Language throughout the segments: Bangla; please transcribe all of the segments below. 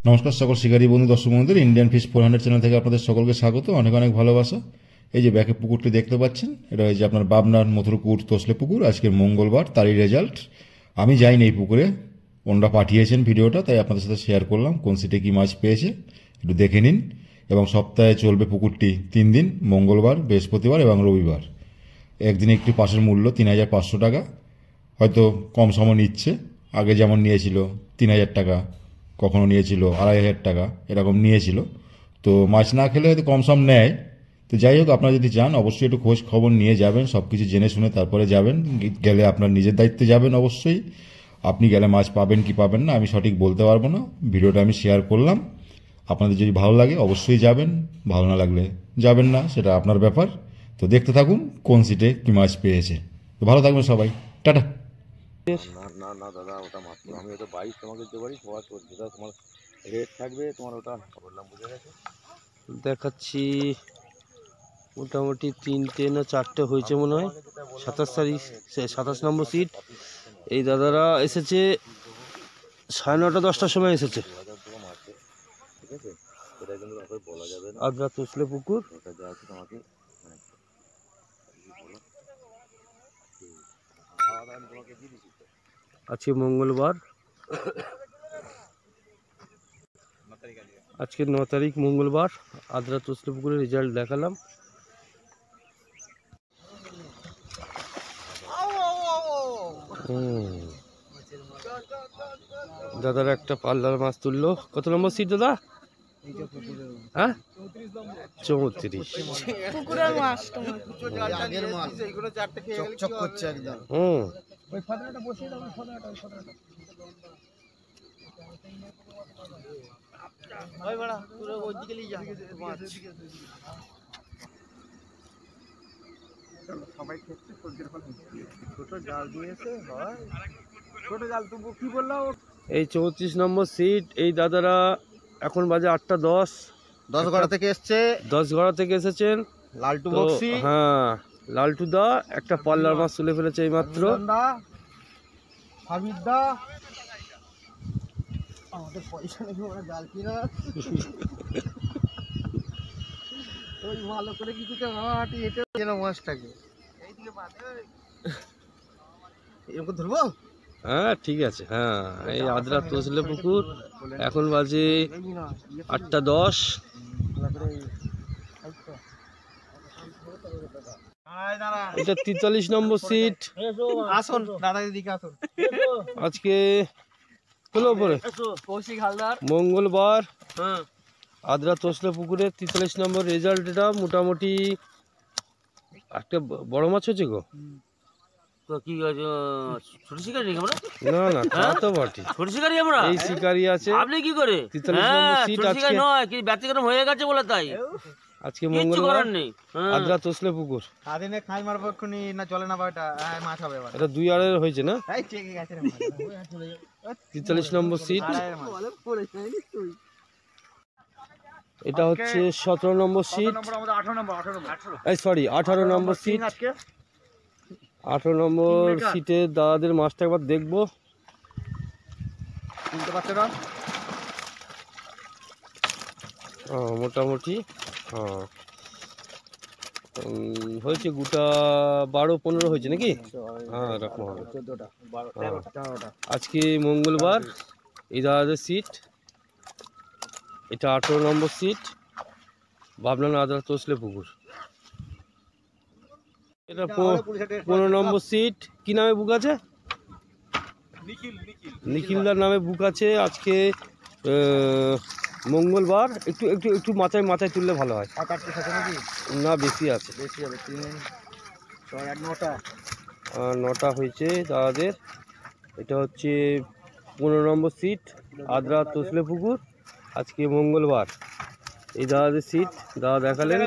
নমস্কার সকল শিকারী বন্ধু দর্শক বন্ধুদের ইন্ডিয়ান ফিশ 400 চ্যানেল থেকে আপনাদের সকলকে স্বাগত, অনেক অনেক ভালোবাসা। এই যে ব্যাকে পুকুরটি দেখতে পাচ্ছেন, এটা এই যে আপনার বাবনার মথুরপুর তোসলে পুকুর। আজকের মঙ্গলবার, তারই রেজাল্ট। আমি যাইনি এই পুকুরে, ওনারা পাঠিয়েছেন ভিডিওটা, তাই আপনাদের সাথে শেয়ার করলাম। কোন সিটে কী মাছ পেয়েছে একটু দেখে নিন। এবং সপ্তাহে চলবে পুকুরটি 3 দিন, মঙ্গলবার, বৃহস্পতিবার এবং রবিবার। একদিনে একটি পাসের মূল্য 3500 টাকা, হয়তো কম সময় নিচ্ছে। আগে যেমন নিয়েছিল 3000 টাকা, কখনো নিয়েছিল 2500 টাকা, এরকম নিয়েছিল। তো মাছ না খেলে হয়তো কম সম নেয়। তো যাই হোক, আপনারা যদি চান অবশ্যই একটু খোঁজ খবর নিয়ে যাবেন, সব কিছু জেনে শুনে তারপরে যাবেন। গেলে আপনার নিজের দায়িত্বে যাবেন অবশ্যই। আপনি গেলে মাছ পাবেন কি পাবেন না আমি সঠিক বলতে পারবো না। ভিডিওটা আমি শেয়ার করলাম, আপনাদের যদি ভালো লাগে অবশ্যই যাবেন, ভালো না লাগলে যাবেন না, সেটা আপনার ব্যাপার। তো দেখতে থাকুন কোন সিটে কি মাছ পেয়েছে। তো ভালো থাকবেন সবাই, টাটা। না না না দাদা, ওটা মাত্র আমি ওটা 22 তোমাকে দিতে পারি, সবার যেটা তোমার রেট থাকবে তোমার ওটা বললাম, বুঝে গেছে। দেখাচ্ছি মোটামুটি 3টে না 4টে হয়েছে মনে হয়। 27 নম্বর সিট। এই দাদারা এসেছে 9:30 10টার সময় এসেছে। ঠিক আছে, এটা কিন্তু আপনাকে বলা যাবে না। আদ্রা তোসলে পুকুর। ওটা যা আছে তোমাকে আজকে মঙ্গলবার, আজকে 9 তারিখ মঙ্গলবার। আদ্রা তোসলে পুকুরের রেজাল্ট দেখালাম। দাদারা একটা পাল্লার মাছ তুললো। কত নম্বর সিট দাদা? হ্যাঁ, 34। এই 34 নম্বর সিট। এই দাদারা এখন বাজে 8:10। 10 গড়া থেকে এসছে, 10 গড়া থেকে এসেছেন। লালটু বক্সি। হ্যাঁ, লালটু দা একটা পাল্লার মাছ তুলে ফেলেছে এই মাত্র। আমাদের পয়সা নেই, আমরা জাল কিনা ওই ভালো করে কিছুতে হাঁটি হেঁটে যেন মাছটাকে এরকম ধরবো। হ্যাঁ ঠিক আছে। হ্যাঁ, এই আদ্রা তোসলে পুকুর। এখন বাজে 8:10। এটা 43 নম্বর সিট। আসুন দাদা, এদিকে আসুন। আজকে তোলো উপরে কৌশিক হালদার, মঙ্গলবার। হ্যাঁ, আদ্রা তোসলে পুকুরের 43 নম্বর রেজাল্ট। এটা মোটামুটি একটা বড় মাছ হচ্ছে গো। তো কি ছোট শিকারি নাকি আমরা? না না, তা তো বটে, ছোট শিকারি আমরা। এই শিকারি আছে। আপনি কি করে 43 নম্বর সিট। ছোট শিকারি নয়, কি ব্যতিক্রম হয়ে গেছে বলে তাই। আজকে কিছু মঙ্গলবার, করার নেই। আদ্রা তোসলে পুকুর। আদিনে খাই মারবো এক্ষুনি, না চলে না বাটা মাছ হবে এবার। এটা 2 আড়াই হয়েছে না? এই ঠিক আছে রে 43 নম্বর সিট। এটা হচ্ছে 17 নম্বর সিট। এই সরি 18 নম্বর সিট। 18 নম্বর সিটে দাদাদের মাছটা একবার দেখবো। শুনতে পাচ্ছ না? মোটামুটি হয়েছে গোটা 12-15 হয়েছে নাকি? হ্যাঁ, এরকম হবে। 14টা 13টা। আজকে মঙ্গলবার। এই দাদাদের সিট এটা 18 নম্বর সিট, বাবনা আদ্রা তোসলে পুকুর। এটা 15 নম্বর সিট। কি নামে বুক আছে? নিখিলদার নামে বুক আছে। আজকে মঙ্গলবার। একটু একটু একটু মাথায় মাথায় তুললে ভালো হয়। না, বেশি আছে। বেশি হবে 3 6 8 9টা। 9টা হয়েছে দাদাদের। এটা হচ্ছে 15 নম্বর সিট, আদ্রা তোসলে পুকুর। আজকে মঙ্গলবার। এই দাদাদের সিট দাদা দেখালেন।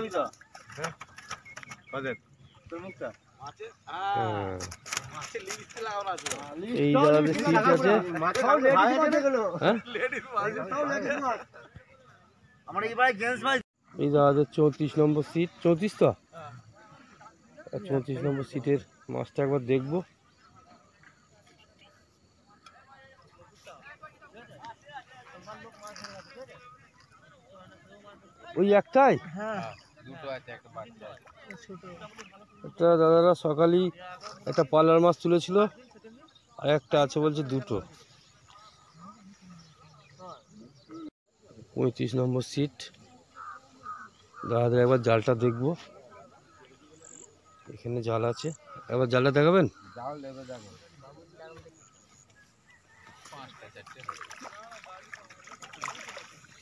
এই দাদাদের সিট আছে। এই দাদাদের 34 নম্বর সিট। 34 তো 34 নম্বর সিটের মাছটা একবার দেখবো। ওই একটাই? এটা দাদারা সকালেই একটা পার্লার মাছ তুলেছিল, আর একটা আছে বলছে দুটো। 35 নম্বর সিট। দাদাদের একবার জালটা দেখবো, এখানে জাল আছে, একবার জালটা দেখাবেন?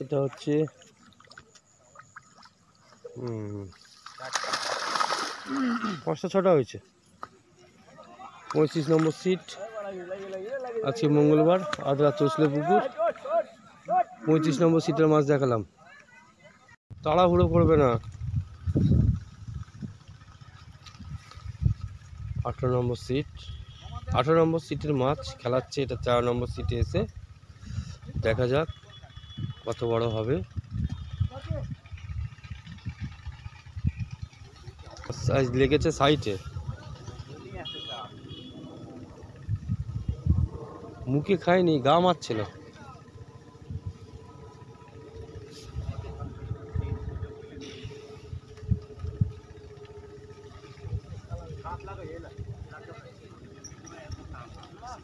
এটা হচ্ছে 5টা 6টা হয়েছে। 35 নম্বর সিট। আজকে মঙ্গলবার, আদ্রা তসলে পুকুর। 35 নম্বর সিটের মাছ দেখালাম, তাড়াহুড়ো করবে না। 18 নম্বর সিট। 18 নম্বর সিটের মাছ খেলাচ্ছে, এটা 4 নম্বর সিটে এসে দেখা যাক কত বড় হবে। সাইজ লেগেছে সাইটে, মুখে খায়নি, গা মারছিল।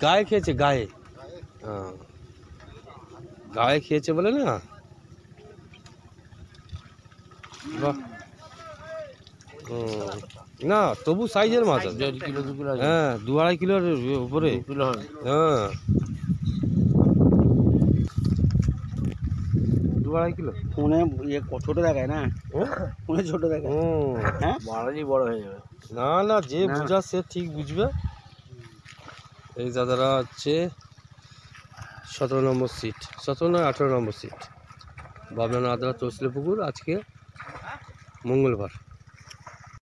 গায়ে খেয়েছে, গায়ে। হ্যাঁ, গায়ে খেয়েছে বলে না। বাহ, না তবু সাইজের মাছ আছে। 1.5 কিলো 2 কিলো হ্যাঁ, 2-2.5 কিলোর উপরে। 2 কিলো হবে। হ্যাঁ, 2-2.5 কিলো। ফোনে ছোট দেখায় না, ফোনে ছোট দেখায়। হ্যাঁ, মারানি বড় হয়ে যাবে। না না, যে বুঝা সে ঠিক বুঝবে। এই দাদারা হচ্ছে 17 নম্বর সিট, 17 নয় 18 নম্বর সিট, বাবনা আদ্রা তসলে পুকুর। আজকে মঙ্গলবার।